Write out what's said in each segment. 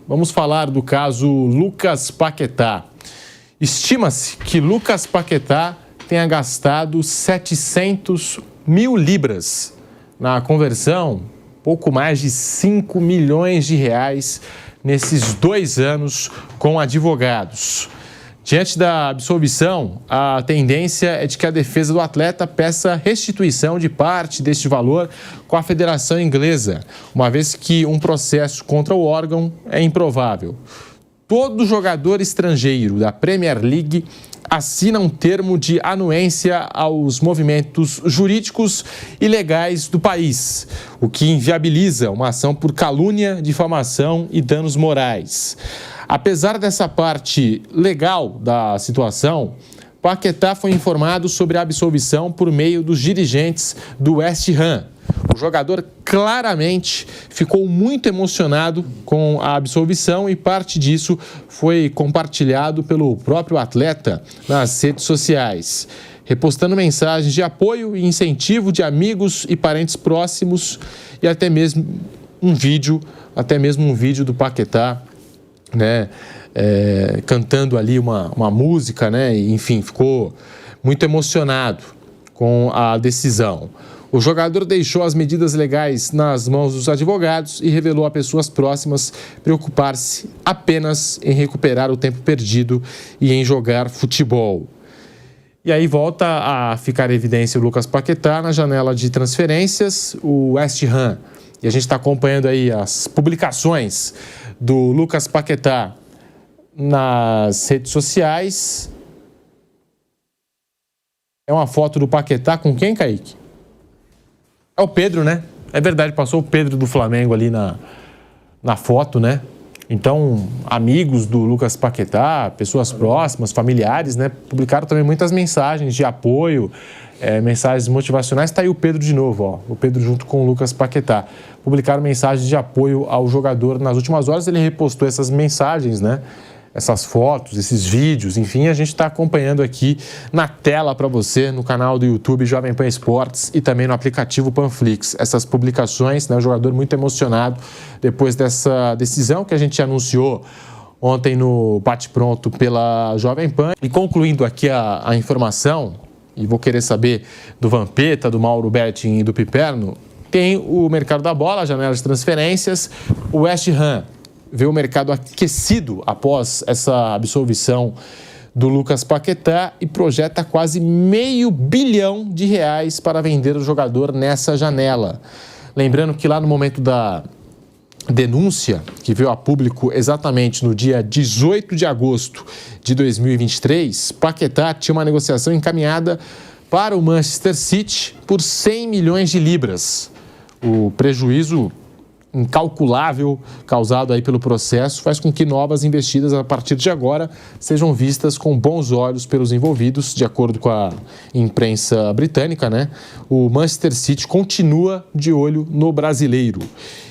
vamos falar do caso Lucas Paquetá. Estima-se que Lucas Paquetá tenha gastado 700 mil libras. Na conversão, pouco mais de 5 milhões de reais nesses 2 anos com advogados. Diante da absolvição, a tendência é de que a defesa do atleta peça restituição de parte deste valor com a Federação Inglesa, uma vez que um processo contra o órgão é improvável. Todo jogador estrangeiro da Premier League assina um termo de anuência aos movimentos jurídicos e legais do país, o que inviabiliza uma ação por calúnia, difamação e danos morais. Apesar dessa parte legal da situação, Paquetá foi informado sobre a absolvição por meio dos dirigentes do West Ham. O jogador claramente ficou muito emocionado com a absolvição e parte disso foi compartilhado pelo próprio atleta nas redes sociais, repostando mensagens de apoio e incentivo de amigos e parentes próximos e até mesmo um vídeo do Paquetá, né, cantando ali uma música, né, e, enfim, ficou muito emocionado com a decisão. O jogador deixou as medidas legais nas mãos dos advogados e revelou a pessoas próximas preocupar-se apenas em recuperar o tempo perdido e em jogar futebol. E aí volta a ficar em evidência o Lucas Paquetá na janela de transferências, o West Ham. E a gente está acompanhando aí as publicações do Lucas Paquetá nas redes sociais. É uma foto do Paquetá com quem, Kaique? É o Pedro, né? É verdade, passou o Pedro do Flamengo ali na foto, né? Então, amigos do Lucas Paquetá, pessoas próximas, familiares, né? Publicaram também muitas mensagens de apoio, mensagens motivacionais. Está aí o Pedro de novo, ó. O Pedro junto com o Lucas Paquetá. Publicaram mensagens de apoio ao jogador nas últimas horas. Ele repostou essas mensagens, né? Essas fotos, esses vídeos, enfim, a gente está acompanhando aqui na tela para você, no canal do YouTube Jovem Pan Esportes e também no aplicativo Panflix. Essas publicações, né, o jogador muito emocionado depois dessa decisão que a gente anunciou ontem no Bate-Pronto pela Jovem Pan. E concluindo aqui a informação, e vou querer saber do Vampeta, do Mauro Betting e do Piperno, tem o mercado da bola, a janela de transferências, o West Ham vê o mercado aquecido após essa absolvição do Lucas Paquetá e projeta quase R$500 milhão para vender o jogador nessa janela. Lembrando que lá no momento da denúncia, que veio a público exatamente no dia 18 de agosto de 2023, Paquetá tinha uma negociação encaminhada para o Manchester City por 100 milhões de libras. O prejuízo incalculável causado aí pelo processo faz com que novas investidas a partir de agora sejam vistas com bons olhos pelos envolvidos, de acordo com a imprensa britânica, né? O Manchester City continua de olho no brasileiro.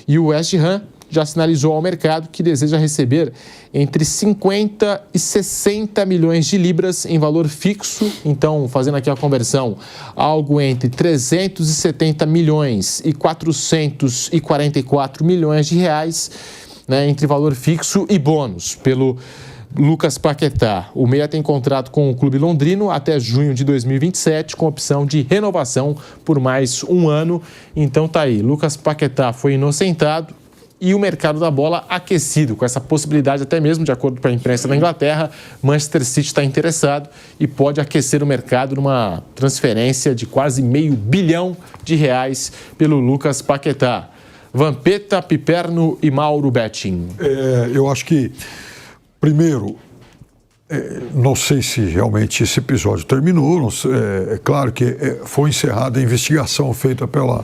E o West Ham já sinalizou ao mercado que deseja receber entre 50 e 60 milhões de libras em valor fixo, então, fazendo aqui a conversão, algo entre 370 milhões e 444 milhões de reais, né, entre valor fixo e bônus, pelo Lucas Paquetá. O meia tem contrato com o clube londrino até junho de 2027, com opção de renovação por mais um ano. Então tá aí, Lucas Paquetá foi inocentado, e o mercado da bola aquecido, com essa possibilidade até mesmo, de acordo com a imprensa da Inglaterra, Manchester City está interessado e pode aquecer o mercado numa transferência de quase R$500 milhão pelo Lucas Paquetá. Vampeta, Piperno e Mauro Betting. Eu acho que, primeiro, não sei se realmente esse episódio terminou, é claro que foi encerrada a investigação feita pela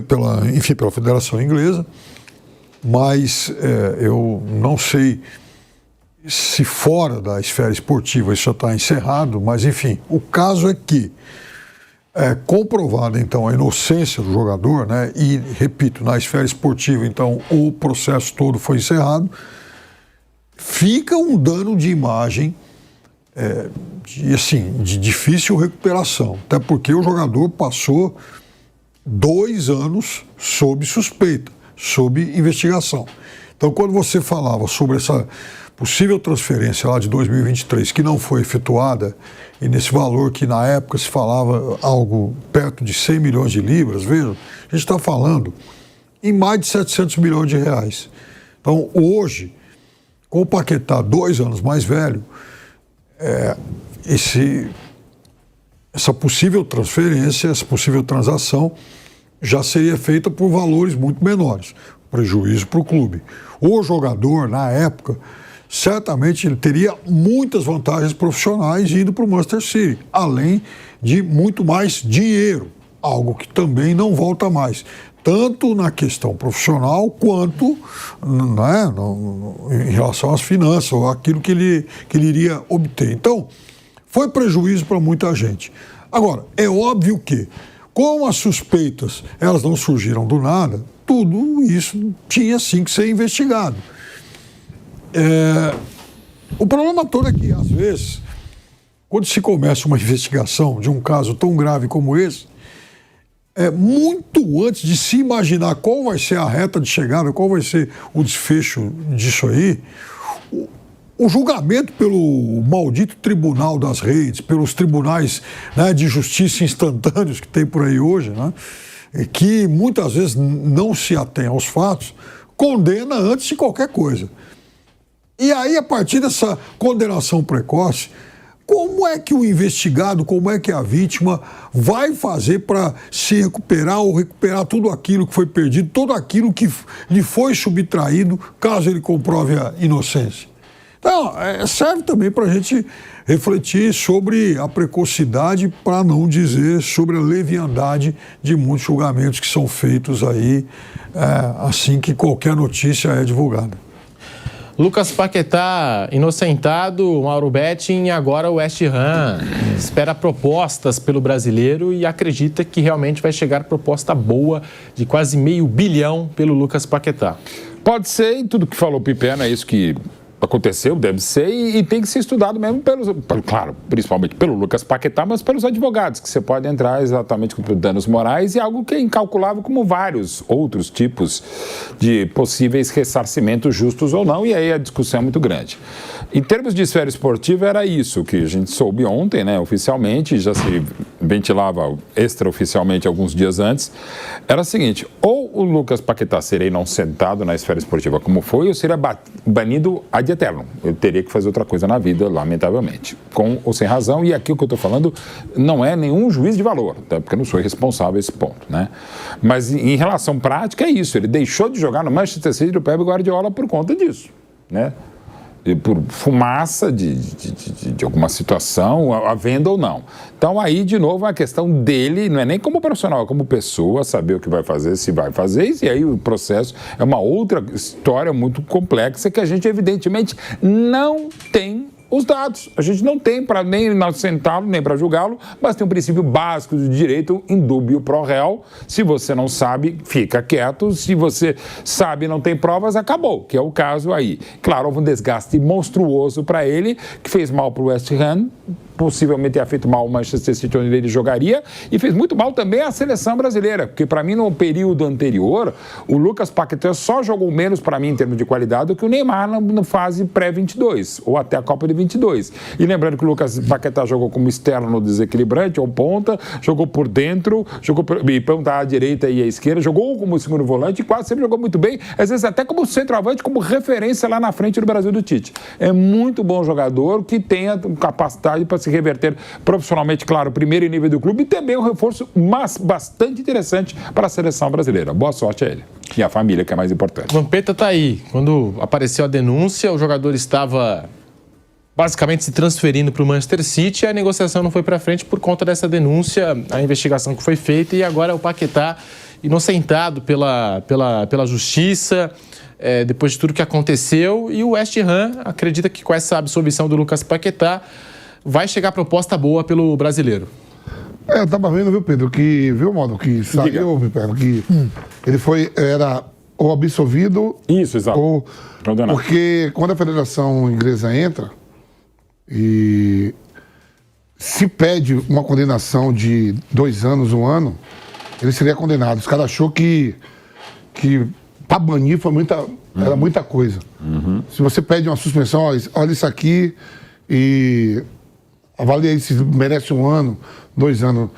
pela Federação Inglesa, mas eu não sei se fora da esfera esportiva isso já está encerrado, mas enfim, o caso é que comprovada então a inocência do jogador, né, e repito, na esfera esportiva então o processo todo foi encerrado, fica um dano de imagem de difícil recuperação, até porque o jogador passou 2 anos sob suspeita, sob investigação. Então, quando você falava sobre essa possível transferência lá de 2023 que não foi efetuada, e nesse valor que na época se falava algo perto de 100 milhões de libras, veja, a gente está falando em mais de 700 milhões de reais. Então, hoje, com o Paquetá 2 anos mais velho, essa possível transferência, essa possível transação já seria feita por valores muito menores, prejuízo para o clube. O jogador, na época, certamente ele teria muitas vantagens profissionais indo para o Manchester City, além de muito mais dinheiro, algo que também não volta mais, tanto na questão profissional quanto, né, em relação às finanças, ou aquilo que ele iria obter. Então, foi prejuízo para muita gente. Agora, é óbvio que, como as suspeitas elas não surgiram do nada, tudo isso tinha sim que ser investigado. O problema todo é que, às vezes, quando se começa uma investigação de um caso tão grave como esse, muito antes de se imaginar qual vai ser a reta de chegada, qual vai ser o desfecho disso aí, o julgamento pelo maldito tribunal das redes, pelos tribunais, né, de justiça instantâneos que tem por aí hoje, né, que muitas vezes não se atém aos fatos, condena antes de qualquer coisa. E aí, a partir dessa condenação precoce, como é que o investigado, como é que a vítima vai fazer para se recuperar ou recuperar tudo aquilo que foi perdido, tudo aquilo que lhe foi subtraído, caso ele comprove a inocência? Então, serve também para a gente refletir sobre a precocidade, para não dizer sobre a leviandade de muitos julgamentos que são feitos aí, assim que qualquer notícia é divulgada. Lucas Paquetá, inocentado, Mauro Betting, agora o West Ham espera propostas pelo brasileiro e acredita que realmente vai chegar proposta boa de quase $500 milhão pelo Lucas Paquetá. Pode ser, e tudo que falou o Pipena é isso que aconteceu, deve ser, e tem que ser estudado mesmo claro, principalmente pelo Lucas Paquetá, mas pelos advogados, que você pode entrar exatamente com danos morais e algo que é incalculável, como vários outros tipos de possíveis ressarcimentos justos ou não, e aí a discussão é muito grande. Em termos de esfera esportiva, era isso que a gente soube ontem, né, oficialmente, já se ventilava extraoficialmente alguns dias antes, era o seguinte: ou o Lucas Paquetá seria inocentado na esfera esportiva como foi, ou seria banido ad eterno. Eu teria que fazer outra coisa na vida, lamentavelmente, com ou sem razão, e aqui o que eu estou falando não é nenhum juízo de valor, tá? Porque eu não sou responsável a esse ponto, né? Mas em relação prática é isso, ele deixou de jogar no Manchester City do Pep Guardiola por conta disso, né? Por fumaça de alguma situação, a venda ou não. Então aí, de novo, a questão dele, não é nem como profissional, é como pessoa, saber o que vai fazer, se vai fazer, e aí o processo é uma outra história muito complexa que a gente, evidentemente, não tem os dados. A gente não tem para nem inocentá-lo, nem para julgá-lo, mas tem um princípio básico de direito, indúbio pro réu. Se você não sabe, fica quieto. Se você sabe e não tem provas, acabou, que é o caso aí. Claro, houve um desgaste monstruoso para ele, que fez mal para o West Ham, possivelmente tenha feito mal ao Manchester City, onde ele jogaria, e fez muito mal também à seleção brasileira, porque para mim, no período anterior, o Lucas Paquetá só jogou menos para mim em termos de qualidade do que o Neymar na fase pré-22, ou até a Copa de 22. E lembrando que o Lucas Paquetá jogou como externo desequilibrante, ou ponta, jogou por dentro, jogou ponta à direita e à esquerda, jogou como segundo volante e quase sempre jogou muito bem, às vezes até como centroavante, como referência lá na frente do Brasil do Tite. É muito bom jogador que tenha capacidade para se reverter profissionalmente, claro, primeiro em nível do clube, e também um reforço bastante interessante para a seleção brasileira. Boa sorte a ele. E a família, que é mais importante. Vampeta está aí. Quando apareceu a denúncia, o jogador estava basicamente se transferindo para o Manchester City, a negociação não foi para frente por conta dessa denúncia, a investigação que foi feita, e agora o Paquetá inocentado pela justiça, depois de tudo que aconteceu, e o West Ham acredita que com essa absolvição do Lucas Paquetá vai chegar proposta boa pelo brasileiro. Eu estava vendo, viu, Pedro, viu, Modo, que saiu, Pedro, que ele era ou absolvido... Isso, exato. Ou... Porque quando a Federação Inglesa entra e se pede uma condenação de 2 anos, 1 ano, ele seria condenado. Os caras achou que para banir era muita coisa. Se você pede uma suspensão, olha isso aqui e avalia aí se merece 1 ano, 2 anos.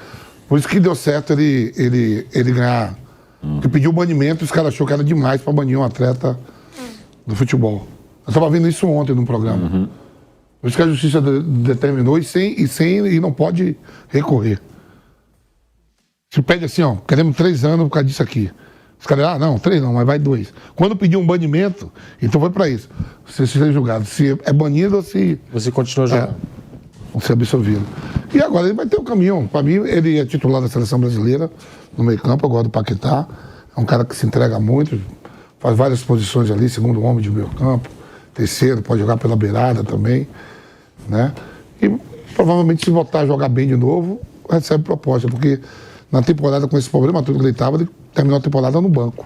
Por isso que deu certo ele ganhar. Porque pediu o banimento, os caras acharam que era demais para banir um atleta do futebol. Eu estava vendo isso ontem no programa. Por isso que a justiça determinou e não pode recorrer. Se pede assim, ó, queremos 3 anos por causa disso aqui. Os caras, não, 3 não, mas vai 2. Quando pediu um banimento, então foi para isso. Você seja julgado. Se é banido ou se... Você continua jogando. Ser absolvido. E agora ele vai ter o caminho. Para mim, ele é titular da seleção brasileira no meio campo, agora do Paquetá. É um cara que se entrega muito, faz várias posições ali, segundo homem de meio campo, terceiro, pode jogar pela beirada também, né? E provavelmente, se voltar a jogar bem de novo, recebe proposta, porque na temporada, com esse problema tudo que ele estava, ele terminou a temporada no banco.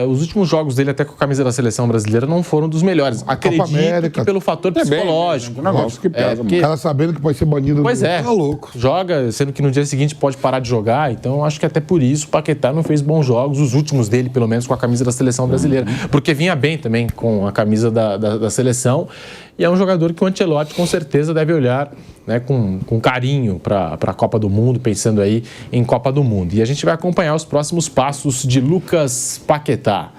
Os últimos jogos dele até com a camisa da seleção brasileira não foram dos melhores. Acredito que pelo fator psicológico. Um negócio que pesa. O cara sabendo que pode ser banido. Pois é. Tá louco. Joga, sendo que no dia seguinte pode parar de jogar. Então, acho que até por isso o Paquetá não fez bons jogos, os últimos dele, pelo menos, com a camisa da seleção brasileira. Porque vinha bem também com a camisa da seleção. E é um jogador que o Ancelotti, com certeza, deve olhar, né, com carinho para a Copa do Mundo, pensando aí em Copa do Mundo. E a gente vai acompanhar os próximos passos de Lucas Paquetá.